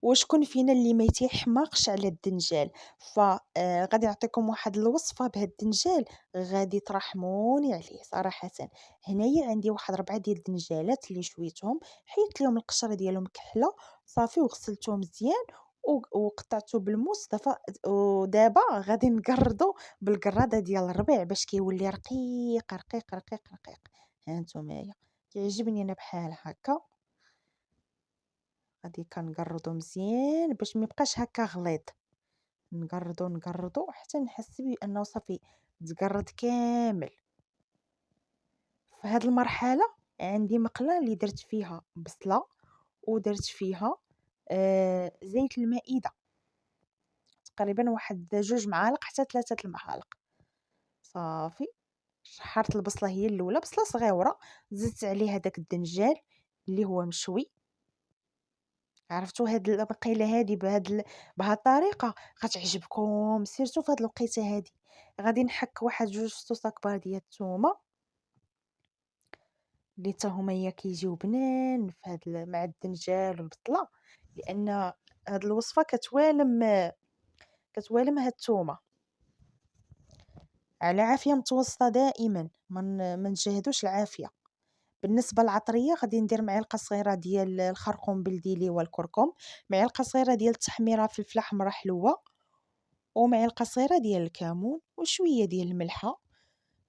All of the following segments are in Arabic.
وشكون فينا اللي ما يتيحماقش على الدنجال؟ ف غادي نعطيكم واحد الوصفة بهاد الدنجال غادي ترحموني عليه صراحةً. هنايا عندي واحد 4 ديال الدنجالات اللي شويتهم، حيدت ليهم القشرة ديالهم كحلة صافي وغسلتهم مزيان وقطعته بالموس ودابا غادي نقرّضو بالقرادة ديال الربيع باش كيولي رقيق، رقيق، رقيق، رقيق. ها نتومايا كيعجبني أنا بحال هكا. غادي كنقرّضو مزيان باش ما يبقاش هكا غليظ، نقرّضو نقرّضو حتى نحس بأنه صافي تقرّض كامل. في هاد المرحلة عندي مقلة اللي درت فيها بصلة ودرت فيها زيت المائدة، تقريبا واحد 2 معالق حتى 3 المعالق. صافي شحرت البصلة هي الأولى، بصلة صغيورة، زدت عليها داك الدنجال اللي هو مشوي. عرفتوا هاد الوقيلة هادي بهاد الطريقة غتعجبكم سيرتو في هاد الوقيتة هادي. غادي نحك واحد 2 فصوصا كبار ديال الثومة اللي حتى هما كيجيو بنان في هاد مع الدنجال والبصلة، لأن هاد الوصفة كتوالم هاد الثومة. على عافية متوسطة دائما، ما نجهدوش العافية. بالنسبة للعطرية غادي ندير معلقة صغيرة ديال الخرقوم بلدي اللي هو الكركم، معلقة صغيرة ديال التحميرة فلفلة حمرا حلوة، ومعلقة صغيرة ديال الكمون، وشوية ديال الملحة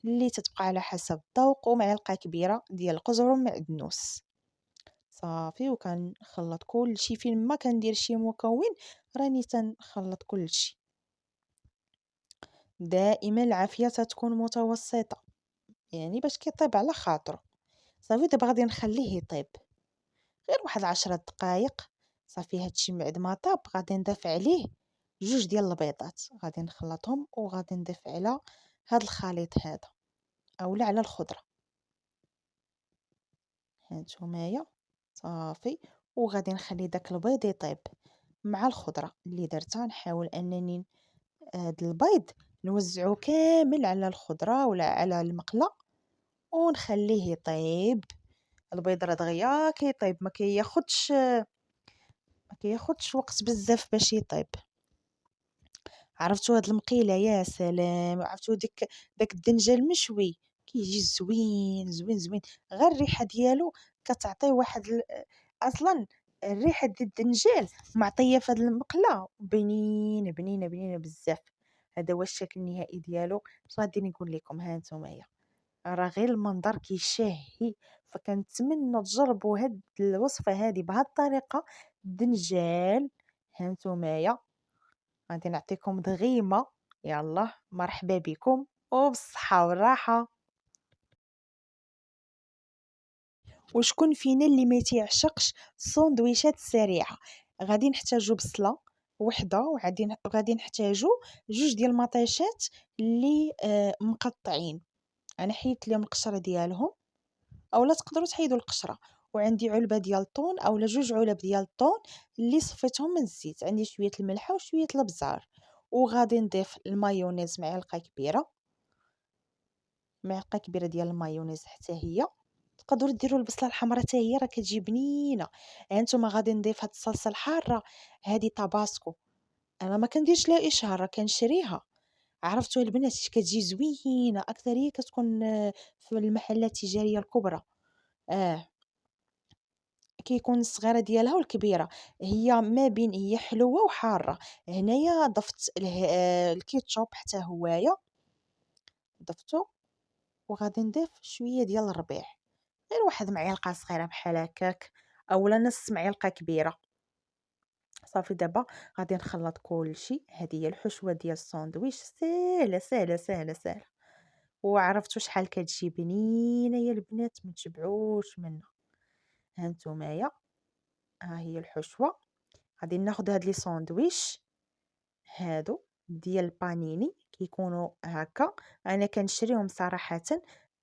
اللي تتبقى على حسب الذوق، ومعلقة كبيرة ديال القزبر معدنوس. صافي وكنخلط كلشي. فين ما كندير شي مكون راني تنخلط كلشي. دائما العافية تتكون متوسطة، يعني باش كيطيب على خاطرو. صافي دابا غادي نخليه يطيب غير واحد 10 دقائق. صافي هادشي بعد ما طاب غادي نضيف عليه 2 ديال البيضات، غادي نخلطهم وغادي نضيف على هاد الخليط هذا اولا على الخضرة. هانتومايا صافي وغادي نخلي داك البيض يطيب مع الخضرة اللي درتها. نحاول انني هاد البيض نوزعو كامل على الخضرة ولا على المقلة ونخليه يطيب. البيض راه دغيا كيطيب، ما كياخدش وقت بزاف باش يطيب. عرفتوا هاد المقيلة يا سلام، عرفتوا داك الدنجال مشوي كيجي زوين زوين زوين. غير الريحة ديالو كتعطيه واحد اصلا الريحة ديال الدنجال معطية في هاد المقلة بنينة بنينة بنينة بزاف. هذا هو الشكل النهائي ديالو. اش غادي نقول لكم، ها نتوما راه غير المنظر كيشهي. فكنتمنى تجربوا هاد الوصفة هادي بهاد الطريقة الدنجال. هانتومايا غادي نعطيكم دغيمة. يلا مرحبا بكم وبالصحة والراحة. وشكون فينا اللي ما تيعشقش السندويشات السريعة؟ غادي نحتاجو بصلة وحدة، وغادي نحتاجو 2 ديال المطيشات اللي مقطعين. انا حيدت ليهم القشرة ديالهم، اولا تقدروا تحيدوا القشره. وعندي علبه ديال الطون اولا 2 علب ديال الطون اللي صفيتهم من الزيت. عندي شويه الملح وشويه الابزار، وغادي نضيف المايونيز معلقه كبيره ديال المايونيز حتى هي. تقدروا ديروا البصله الحمراء حتى هي راه كتجي بنينه. هانتوما غادي نضيف هاد الصلصه الحاره هادي طاباسكو. انا ما كنديرش لها اشهار، راه كنشريها. عرفتوا البنات كتجي زوينه، اكثريه كتكون في المحلات التجاريه الكبرى. اه كيكون الصغيرة ديالها والكبيرة، هي ما بين هي حلوة وحارة. هنايا ضفت الكيتشوب حتى هوايا ضفتو، وغادي نضيف شوية ديال الربيع، غير واحد معلقة صغيرة بحال هكاك اولا نص معلقة كبيرة. صافي دابا غادي نخلط كلشي. هذه هي الحشوة ديال الساندويتش، ساهلة ساهلة ساهلة ساهلة. وعرفتوا شحال كتجي بنينة يا البنات، ما تشبعوش منها. هانتومايا ها هي الحشوة. غادي ناخد هاد لي ساندويش هادو ديال البانيني كيكونوا هكا. انا كنشريهم صراحة،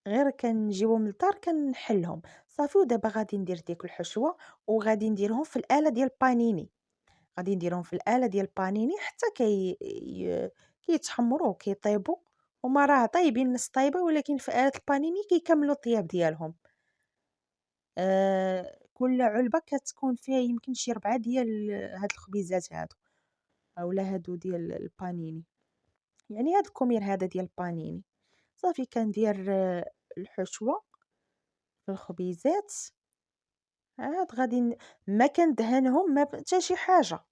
غير كنجيبهم للدار كنحلهم. صافي ودابا غادي ندير ديك الحشوة وغادي نديرهم في الآلة ديال البانيني. غادي نديرهم في الآلة ديال البانيني حتى كيتحمروا وكيطيبوا. هما راه طايبين نص طايبة، ولكن في آلة البانيني كيكملوا الطياب ديالهم. كل علبة كتكون فيها يمكن شي 4 ديال هاد الخبيزات هادو، أولا هادو ديال البانيني، يعني هاد الكومير هذا ديال البانيني. صافي كندير الحشوة في الخبيزات، عاد غادي ما كندهنهم ما حتى شي حاجة.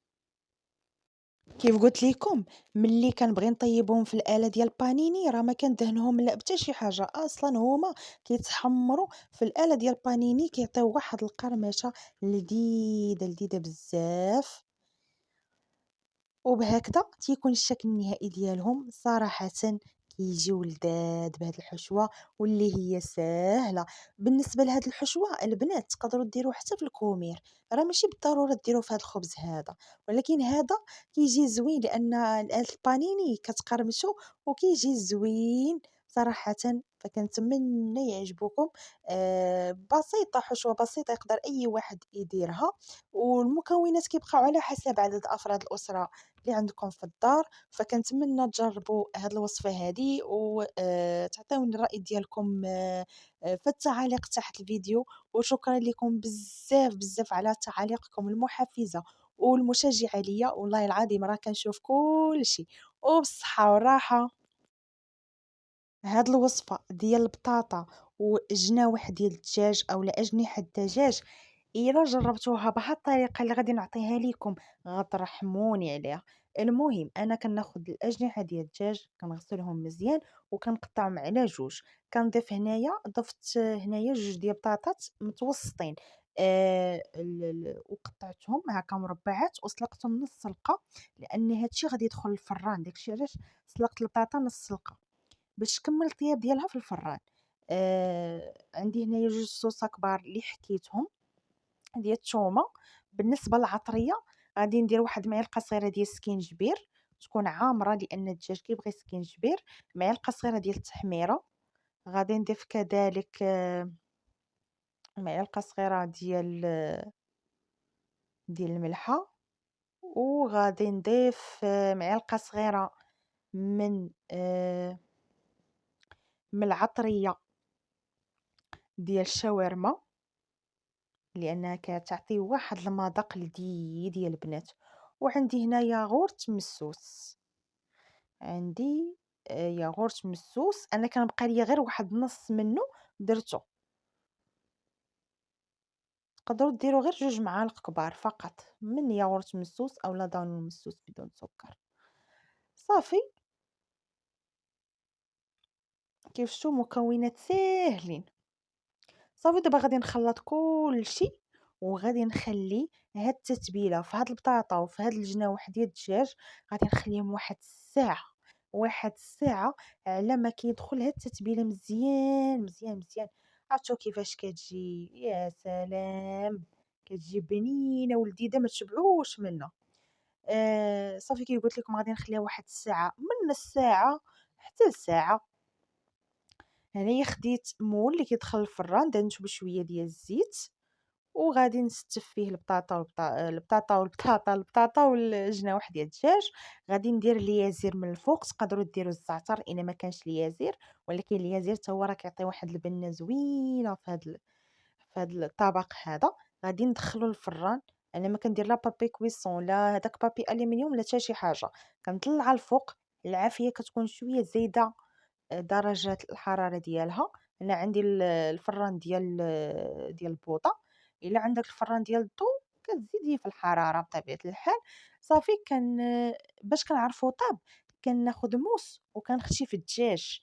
كيف قلت لكم ملي كنبغي نطيبهم في الآلة ديال البانيني راه ما كندهنهم لا بتا شي حاجة، أصلا هما كيتحمروا في الآلة ديال البانيني كيعطيو واحد القرمشة لذيذة لذيذة بزاف. وبهكذا تيكون الشكل النهائي ديالهم صراحة كيجيو لذاذ بهاد الحشوة واللي هي ساهلة. بالنسبة لهاد الحشوة البنات تقدروا ديروه حتى في الكومير، راه ماشي بالضرورة ديروه في هاد الخبز هذا، ولكن هذا كيجي زوين لأن البانيني كتقرمشو وكيجي زوين صراحة. فكنتمنى يعجبكم. بسيطة، حشوة بسيطة يقدر أي واحد يديرها، والمكونات كيبقاو على حسب عدد أفراد الأسرة اللي عندكم في الدار. فكنتمنى تجربوا هاد الوصفة هادي وتعطيوني الرأي ديالكم في التعاليق تحت الفيديو. وشكرا لكم بزاف بزاف على تعاليقكم المحفزة والمشجعة ليا، والله العظيم راه كنشوف كلشي. وبالصحة والراحة. هاد الوصفة ديال البطاطا وجناوح ديال الدجاج اولا اجنحة الدجاج، الا جربتوها بهاد الطريقة اللي غادي نعطيها لكم غترحموني عليها. المهم انا كناخد الاجنحة ديال الدجاج كنغسلهم مزيان وكنقطعهم على جوج. كنضيف هنايا ضفت هنايا جوج ديال البطاطات متوسطين، وقطعتهم هكا مربعات وسلقتهم نص سلقة، لان هادشي غادي يدخل الفران، داكشي علاش سلقت البطاطا نص سلقة باش تكمل الطياب ديالها في الفران. عندي هنايا جوج صوصا كبار اللي حكيتهم ديال الثومه. بالنسبه للعطريه غادي ندير واحد معلقه صغيره ديال السكينجبير تكون عامره لان الدجاج كيبغي السكينجبير، معلقه صغيره ديال التحميره. غادي نضيف كذلك معلقه صغيره ديال الملحه، وغادي نضيف معلقه صغيره من العطريه ديال الشاورما لانها كتعطي واحد المذاق لذيذ يا البنات. وعندي هنا ياغورت مسوس، عندي ياغورت مسوس انا كنبقى ليا غير واحد النص منه درتو. تقدروا ديروا غير جوج معالق كبار فقط من ياغورت مسوس اولا دانون مسوس بدون سكر. صافي كيف شفتوا مكونات ساهلين. صافي دابا غادي نخلط كلشي وغادي نخلي هاد التتبيله في هاد البطاطا وفي هاد الجناوح ديال الدجاج، غادي نخليهم واحد الساعه، واحد الساعه على ما كيدخل هاد التتبيله مزيان مزيان مزيان. عرفتوا كيفاش كتجي؟ يا سلام، كتجي بنينه ولذيذه ما تشبعوش منها. صافي كي قلت لكم غادي نخليها واحد الساعه، من نص ساعه حتى لساعه. هنايا خديت مول اللي كيدخل الفران درتو بشويه ديال الزيت وغادي نستف فيه البطاطا والجناح ديال الدجاج. غادي ندير اليازير من الفوق، تقدروا ديروا الزعتر الا ما كانش اليازير، ولكن اليازير حتى هو راه كيعطي واحد البنه زوينه في هذا الطبق هذا. غادي ندخلو الفران، انا ما كندير لا بابي كويسون لا هذاك بابي الومنيوم لا حتى شي حاجه، كنطلع الفوق. العافيه كتكون شويه زايده درجة الحرارة ديالها. أنا عندي الفران ديال البوطة، إلا عندك الفران ديال الضو كتزيديه في الحرارة بطبيعة الحال. صافي باش كنعرفو طاب كناخد موس وكنخشي في الدجاج،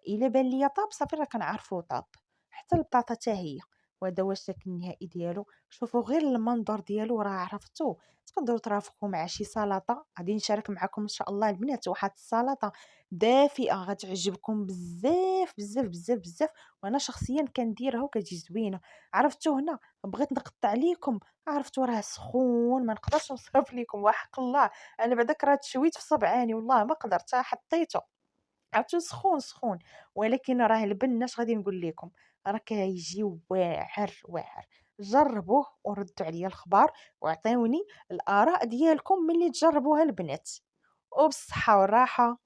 إلا بان ليا طاب صافي راه كنعرفو طاب. حتى البطاطا حتى هي، وهذا هو الشكل النهائي ديالو. شوفوا غير المنظر ديالو راه عرفتوه. تقدروا ترافقوا مع شي سلطه. غادي نشارك معكم ان شاء الله البنات واحد السلطه دافئه غتعجبكم بزاف بزاف بزاف بزاف، وانا شخصيا كنديرها وكتجي زوينه. عرفتوا هنا بغيت نقطع ليكم، عرفتوا راه سخون ما نقدرش نصرف لكم وحق الله. انا بعداك راه تشويت في صبعاني والله ما قدرت حطيته، عرفتو سخون سخون. ولكن راه البن اش غادي نقول لكم، راه كيجي واعر واعر. جربوه وردوا عليا الخبار وعطيوني الاراء ديالكم ملي تجربوها البنات. وبالصحه والراحه.